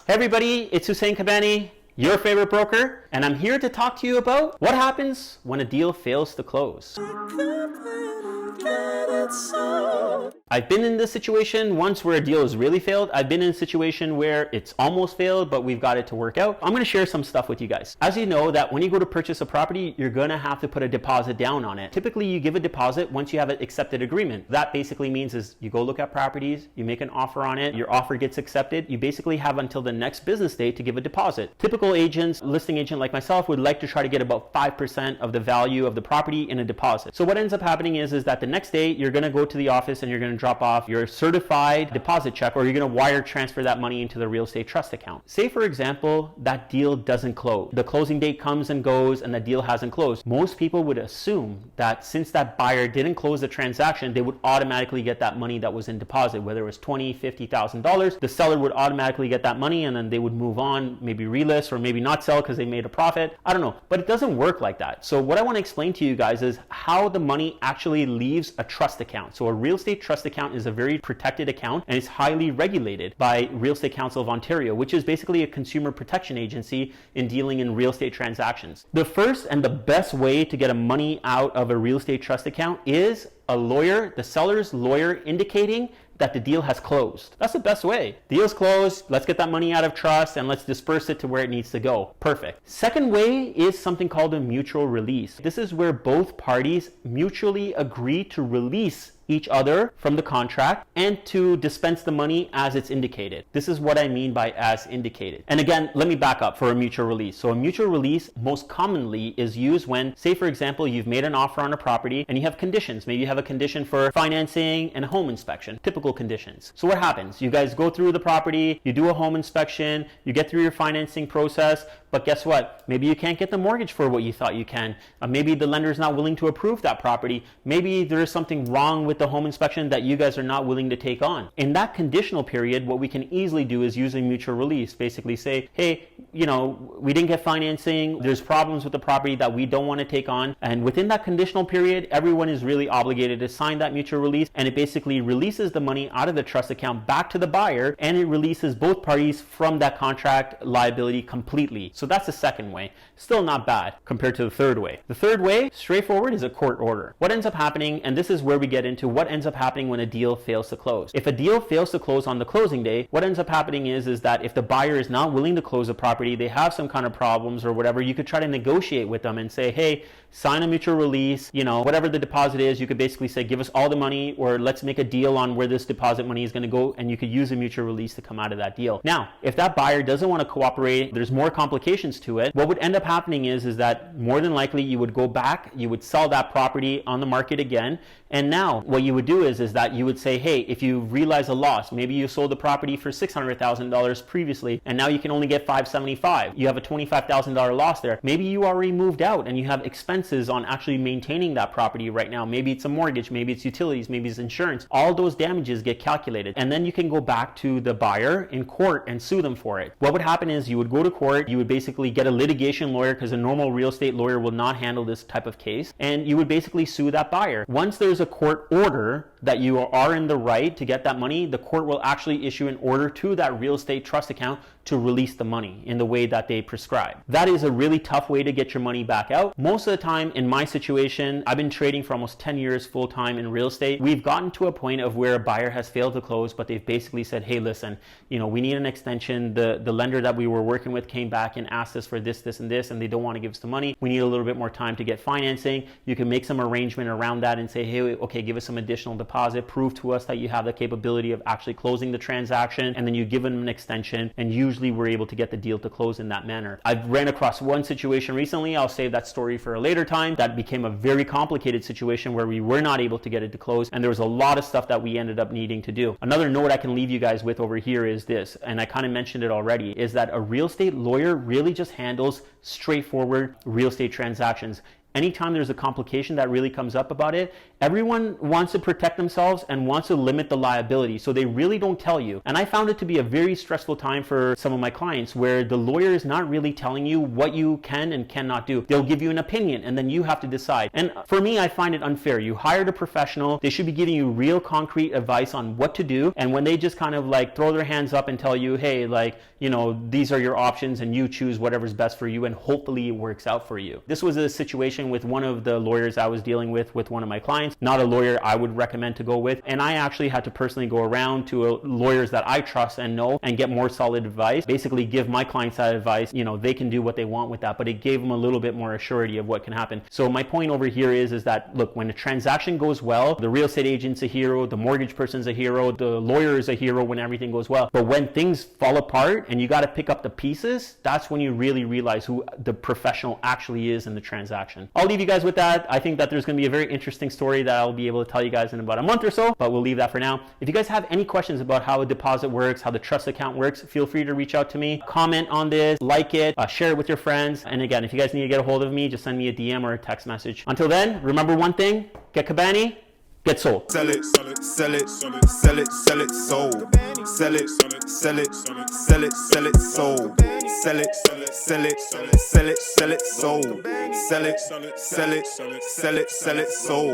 Hey everybody, it's Hussein Kabani, your favorite broker, and I'm here to talk to you about what happens when a deal fails to close. I've been in this situation once where a deal has really failed. I've been in a situation where it's almost failed, but we've got it to work out. I'm going to share some stuff with you guys. As you know, that when you go to purchase a property, you're going to have to put a deposit down on it. Typically, you give a deposit once you have an accepted agreement. That basically means is you go look at properties, you make an offer on it, your offer gets accepted. You basically have until the next business day to give a deposit. Typical agents, listing agent like myself, would like to try to get about 5% of the value of the property in a deposit. So what ends up happening is that the next day you're going to go to the office and you're going to drop off your certified deposit check, or you're going to wire transfer that money into the real estate trust account. Say for example, that deal doesn't close. The closing date comes and goes and the deal hasn't closed. Most people would assume that since that buyer didn't close the transaction, they would automatically get that money that was in deposit, whether it was $20,000, $50,000. The seller would automatically get that money and then they would move on, maybe relist or maybe not sell because they made a profit. I don't know, but it doesn't work like that. So what I want to explain to you guys is how the money actually leaves a trust account. So a real estate trust account is a very protected account and it's highly regulated by Real Estate Council of Ontario, which is basically a consumer protection agency in dealing in real estate transactions. The first and the best way to get money out of a real estate trust account is a lawyer, the seller's lawyer, indicating that the deal has closed. That's the best way. Deal's closed, let's get that money out of trust and let's disperse it to where it needs to go. Perfect. Second way is something called a mutual release. This is where both parties mutually agree to release each other from the contract and to dispense the money as it's indicated. This is what I mean by as indicated. And again, let me back up for a mutual release. So a mutual release most commonly is used when, say for example, you've made an offer on a property and you have conditions. Maybe you have a condition for financing and a home inspection, typical conditions. So what happens? You guys go through the property, you do a home inspection, you get through your financing process, but guess what? Maybe you can't get the mortgage for what you thought you can. Maybe the lender is not willing to approve that property. Maybe there is something wrong with the home inspection that you guys are not willing to take on. In that conditional period, what we can easily do is use a mutual release. Basically say, hey, we didn't get financing. There's problems with the property that we don't want to take on. And within that conditional period, everyone is really obligated to sign that mutual release. And it basically releases the money out of the trust account back to the buyer, and it releases both parties from that contract liability completely. So that's the second way. Still not bad compared to the third way. The third way, straightforward, is a court order. What ends up happening, and this is where we get into what ends up happening when a deal fails to close. If a deal fails to close on the closing day, what ends up happening is that if the buyer is not willing to close the property, they have some kind of problems or whatever, you could try to negotiate with them and say, hey, sign a mutual release, whatever the deposit is, you could basically say, give us all the money, or let's make a deal on where this deposit money is going to go, and you could use a mutual release to come out of that deal. Now, if that buyer doesn't want to cooperate, there's more complications to it. What would end up happening is that more than likely you would go back, you would sell that property on the market again, and now what you would do is that you would say, hey, if you realize a loss, maybe you sold the property for $600,000 previously, and now you can only get $575,000. You have a $25,000 loss there. Maybe you already moved out and you have expenses on actually maintaining that property right now. Maybe it's a mortgage, maybe it's utilities, maybe it's insurance. All those damages get calculated, and then you can go back to the buyer in court and sue them for it. What would happen is you would go to court, you would basically get a litigation lawyer, because a normal real estate lawyer will not handle this type of case, and you would basically sue that buyer. Once there's a court order that you are in the right to get that money, the court will actually issue an order to that real estate trust account to release the money in the way that they prescribe. That is a really tough way to get your money back out. Most of the time in my situation, I've been trading for almost 10 years full time in real estate. We've gotten to a point of where a buyer has failed to close, but they've basically said, hey, listen, we need an extension. The lender that we were working with came back and asked us for this, this, and this, and they don't want to give us the money. We need a little bit more time to get financing. You can make some arrangement around that and say, hey, okay, give us some additional deposit, prove to us that you have the capability of actually closing the transaction, and then you give them an extension, and usually we're able to get the deal to close in that manner. I've ran across one situation recently, I'll save that story for a later time, that became a very complicated situation where we were not able to get it to close, and there was a lot of stuff that we ended up needing to do. Another note I can leave you guys with over here is this, and I kind of mentioned it already, is that a real estate lawyer really just handles straightforward real estate transactions. Anytime there's a complication that really comes up about it, everyone wants to protect themselves and wants to limit the liability, so they really don't tell you. And I found it to be a very stressful time for some of my clients where the lawyer is not really telling you what you can and cannot do. They'll give you an opinion and then you have to decide. And for me, I find it unfair. You hired a professional, they should be giving you real concrete advice on what to do, and when they just kind of like throw their hands up and tell you, hey, like, you know, these are your options and you choose whatever's best for you, and hopefully it works out for you. This was a situation with one of the lawyers I was dealing with one of my clients, not a lawyer I would recommend to go with. And I actually had to personally go around to lawyers that I trust and know and get more solid advice, basically give my clients that advice. You know, they can do what they want with that, but it gave them a little bit more assurity of what can happen. So my point over here is that, look, when a transaction goes well, the real estate agent's a hero, the mortgage person's a hero, the lawyer is a hero when everything goes well. But when things fall apart and you got to pick up the pieces, that's when you really realize who the professional actually is in the transaction. I'll leave you guys with that. I think that there's going to be a very interesting story that I'll be able to tell you guys in about a month or so, but we'll leave that for now. If you guys have any questions about how a deposit works, how the trust account works, feel free to reach out to me, comment on this, like it, share it with your friends. And again, if you guys need to get a hold of me, just send me a DM or a text message. Until then, remember one thing, get Cabani, get sold. Sell it, sell it, sell it, sell it, sell it, sold. Sell it, sell it, sell it, sell it, sold. Sell it, sell it, sell it, sell it, sell it, sold. Sell it, sell it, sell it, sell it, sold.